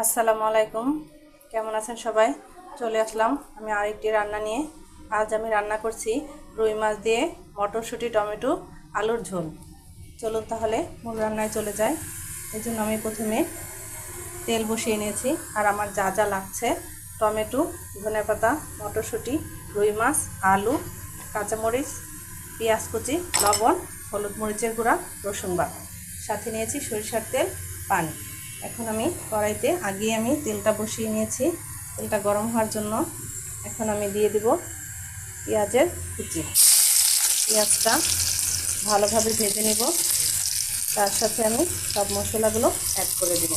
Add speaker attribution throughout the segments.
Speaker 1: আসসালামু আলাইকুম। কেমন আছেন সবাই? চলে আসলাম আমি আরেকটি রান্না নিয়ে। আজ আমি রান্না করছি রুই মাছ দিয়ে মটরশুঁটি, টমেটো, আলুর ঝোল। চলুন তাহলে মূল রান্নায় চলে যাই। এই জন্য আমি প্রথমে তেল বসিয়ে নিয়েছি। আর আমার যা যা লাগছে: টমেটো, ধনেপাতা, মটরশুঁটি, রুই মাছ, আলু, কাঁচামরিচ, পেঁয়াজ কুচি, লবণ, হলুদ মরিচের গুঁড়া, রসুন বাটা, সাথে নিয়েছি সরিষার তেল, পানি। এখন আমি কড়াইতে আগেই আমি তেলটা বসিয়ে নিয়েছি। তেলটা গরম হওয়ার জন্য এখন আমি দিয়ে দেব পেঁয়াজের কুচি। পেঁয়াজটা ভালোভাবে ভেজে নেব। তার সাথে আমি সব মশলাগুলো অ্যাড করে দেব।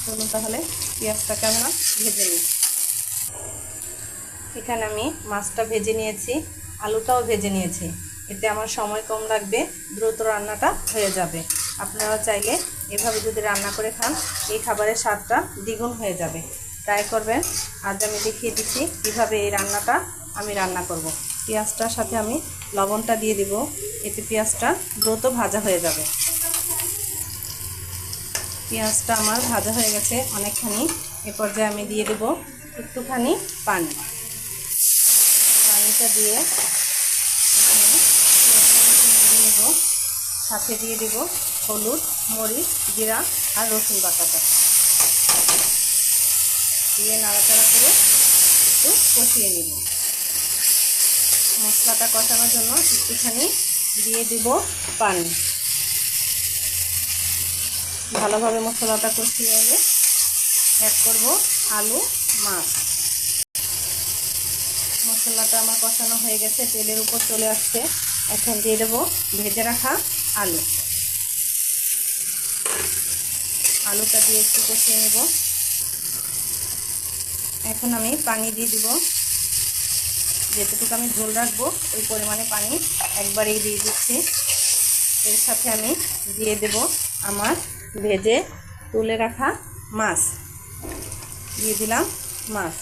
Speaker 1: চলুন তাহলে পেঁয়াজটাকে আমরা ভেজে নিই। এখানে আমি মাছটা ভেজে নিয়েছি, আলুটাও ভেজে নিয়েছি। এতে আমার সময় কম লাগবে, দ্রুত রান্নাটা হয়ে যাবে। আপনারা চাইলে এভাবে যদি রান্না করে খান, এই খাবারের স্বাদটা দ্বিগুণ হয়ে যাবে। ট্রাই করবেন। আজ আমি দেখিয়ে দিচ্ছি কীভাবে এই রান্নাটা আমি রান্না করব। পেঁয়াজটার সাথে আমি লবণটা দিয়ে দিব, এতে পেঁয়াজটা দ্রুত ভাজা হয়ে যাবে। পেঁয়াজটা আমার ভাজা হয়ে গেছে অনেকখানি। এ পর্যায়ে আমি দিয়ে দেব একটুখানি পানি। পানিটা দিয়ে নেব। সাথে দিয়ে দেব হলুদ, মরিচ, জিরা আর রসুন বাটাটা দিয়ে নাড়াচাড়া করে একটু কষিয়ে নেব। মশলাটা কষানোর জন্য একটুখানি দিয়ে দেব পানি। ভালোভাবে মশলাটা কষিয়ে এলে অ্যাড করব আলু, মাছ। মশলাটা আমার কষানো হয়ে গেছে, তেলের উপর চলে আসছে। এখন দিয়ে দেবো ভেজে রাখা আলু। আলুটা দিয়ে একটু কষিয়ে নেব। এখন আমি পানি দিয়ে দিব। যেটুকু আমি ঝোল রাখবো ওই পরিমাণে পানি একবারেই দিয়ে দিচ্ছি। এর সাথে আমি দিয়ে দেব আমার ভেজে তুলে রাখা মাছ। দিয়ে দিলাম মাছ।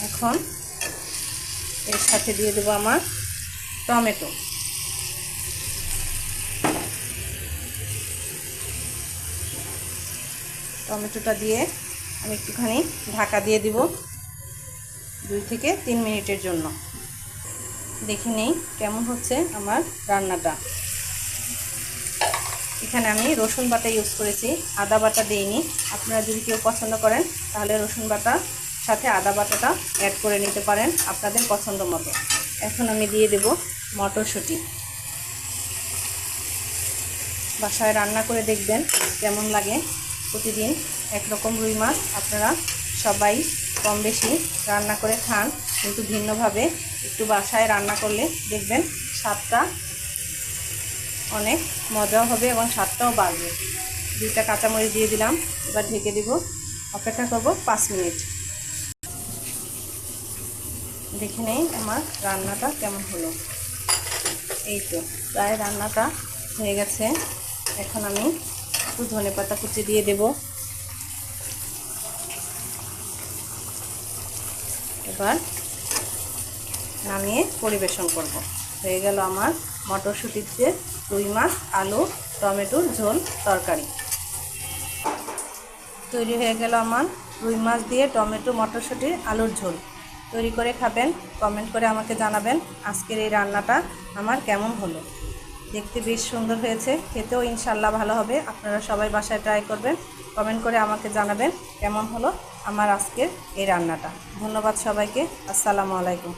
Speaker 1: এখন এর সাথে দিয়ে দেবো আমার টমেটো। টমেটোটা দিয়ে আমি একটুখানি ঢাকা দিয়ে দিব 2 থেকে 3 মিনিটের জন্য। দেখে নেই কেমন হচ্ছে আমার রান্নাটা। এখানে আমি রসুন বাটা ইউজ করেছি, আদা বাটা দিইনি। আপনারা যদি কেউ পছন্দ করেন তাহলে রসুন বাটার সাথে আদা বাটাটা অ্যাড করে নিতে পারেন আপনাদের পছন্দ মতো। এখন আমি দিয়ে দেব মটরশুঁটি। বাসায় রান্না করে দেখবেন কেমন লাগে। প্রতিদিন একরকম রুই মাছ আপনারা সবাই কম বেশি রান্না করে খান, কিন্তু ভিন্নভাবে একটু বাসায় রান্না করলে দেখবেন স্বাদটা অনেক মজাও হবে এবং স্বাদটাও বাড়বে। 2টা কাঁচামরিচ দিয়ে দিলাম। এবার ঢেকে দিব, অপেক্ষা করব 5 মিনিট। দেখে নেই আমার রান্নাটা কেমন হলো। এই তো প্রায় রান্নাটা হয়ে গেছে। এখন আমি একটু ধনেপাতা কুচি দিয়ে দেব। এবার নামিয়ে পরিবেশন করব। হয়ে গেল আমার মটরশুঁটিতে রুই মাছ, আলু, টমেটোর ঝোল তরকারি। তৈরি হয়ে গেল আমার রুই মাছ দিয়ে টমেটো, মটরশুঁটির আলুর ঝোল। তৈরি করে খাবেন, কমেন্ট করে আমাকে জানাবেন আজকের এই রান্নাটা আমার কেমন হলো। দেখতে বেশ সুন্দর হয়েছে, খেতেও ইনশাল্লাহ ভালো হবে। আপনারা সবাই বাসায় ট্রাই করবেন, কমেন্ট করে আমাকে জানাবেন কেমন হলো আমার আজকের এই রান্নাটা। ধন্যবাদ সবাইকে। আসসালামু আলাইকুম।